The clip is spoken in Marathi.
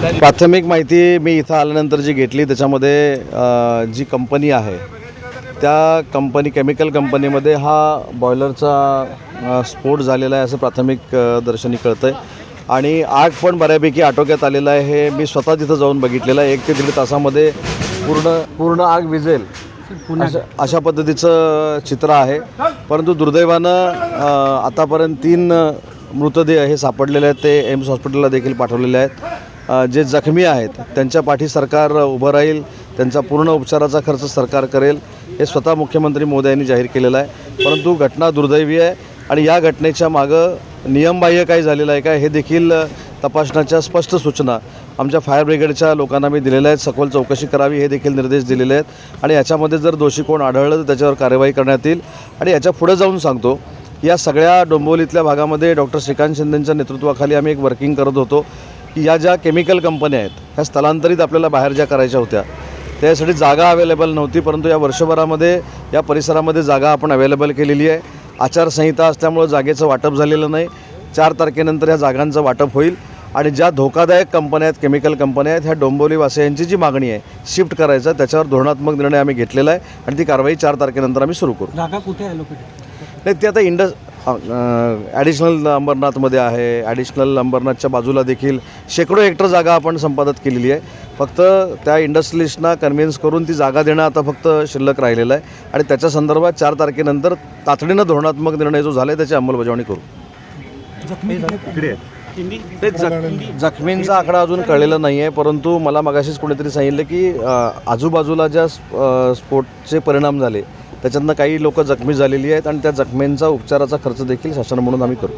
प्राथमिक माहिती मी इथं आल्यानंतर जी घेतली त्याच्यामध्ये जी कंपनी आहे त्या केमिकल कंपनीमध्ये हा बॉयलरचा स्फोट झालेला आहे असं प्राथमिक दर्शनी कळतं आहे आणि आग पण बऱ्यापैकी आटोक्यात आलेलं आहे. हे मी स्वतः तिथं जाऊन बघितलेलं आहे. 1 ते 1.5 तासामध्ये पूर्ण आग विझेल अशा पद्धतीचं चित्र आहे. परंतु दुर्दैवानं आतापर्यंत 3 मृतदेह हे सापडलेले आहेत. ते एम्स हॉस्पिटलला देखील पाठवलेले आहेत. जे जखमी आहेत त्यांच्या पाठी सरकार उभं राहील, त्यांचा पूर्ण उपचाराचा खर्च सरकार करेल हे स्वतः मुख्यमंत्री मोदयांनी जाहीर केलेलं आहे. परंतु घटना दुर्दैवी आहे आणि या घटनेच्या मागं नियमबाह्य काय झालेलं आहे का हे देखील तपासण्याच्या स्पष्ट सूचना आमच्या फायर ब्रिगेडच्या लोकांना मी दिलेल्या आहेत. सखोल चौकशी करावी हे देखील निर्देश दिलेले आहेत आणि याच्यामध्ये जर दोषी कोण आढळलं तर त्याच्यावर कार्यवाही करण्यात येईल. आणि याच्या पुढे जाऊन सांगतो, या सगळ्या डोंबिवलीतल्या भागामध्ये डॉक्टर श्रीकांत शिंदेंच्या नेतृत्वाखाली आम्ही एक वर्किंग करत होतो की या ज्या केमिकल कंपन्या आहेत ह्या स्थलांतरित आपल्याला बाहेर ज्या करायच्या होत्या त्यासाठी जागा अवेलेबल नव्हती. परंतु या वर्षभरामध्ये या परिसरामध्ये जागा आपण अवेलेबल केलेली आहे. आचारसंहिता असल्यामुळं जागेचं वाटप झालेलं नाही. 4 तारखेनंतर ह्या जागांचं वाटप होईल आणि ज्या धोकादायक कंपन्या आहेत, केमिकल कंपन्या आहेत, ह्या डोंबिवलीवासियांची जी मागणी आहे शिफ्ट करायचं त्याच्यावर धोरणात्मक निर्णय आम्ही घेतलेला आहे आणि ती कारवाई 4 तारखेनंतर आम्ही सुरू करू. जागा कुठे आहे लोक? नाही, ते आता ॲडिशनल अंबरनाथमध्ये आहे. ॲडिशनल अंबरनाथच्या बाजूला देखील शेकडो हेक्टर जागा आपण संपादित केलेली आहे. फक्त त्या इंडस्ट्रियलिस्टना कन्व्हिन्स करून ती जागा देणं आता फक्त शिल्लक राहिलेलं आहे आणि त्याच्या संदर्भात 4 तारखेनंतर तातडीनं धोरणात्मक निर्णय जो झाला आहे त्याची अंमलबजावणी करू. ते जखमींचा आकडा अजून कळलेला नाही आहे. परंतु मला मगाशीच कोणीतरी सांगितलं की आजूबाजूला ज्या स्फोटचे परिणाम झाले त्याच्यातनं काही लोक जखमी झालेली आहेत आणि त्या जखमींचा उपचाराचा खर्च देखील शासन म्हणून आम्ही करू.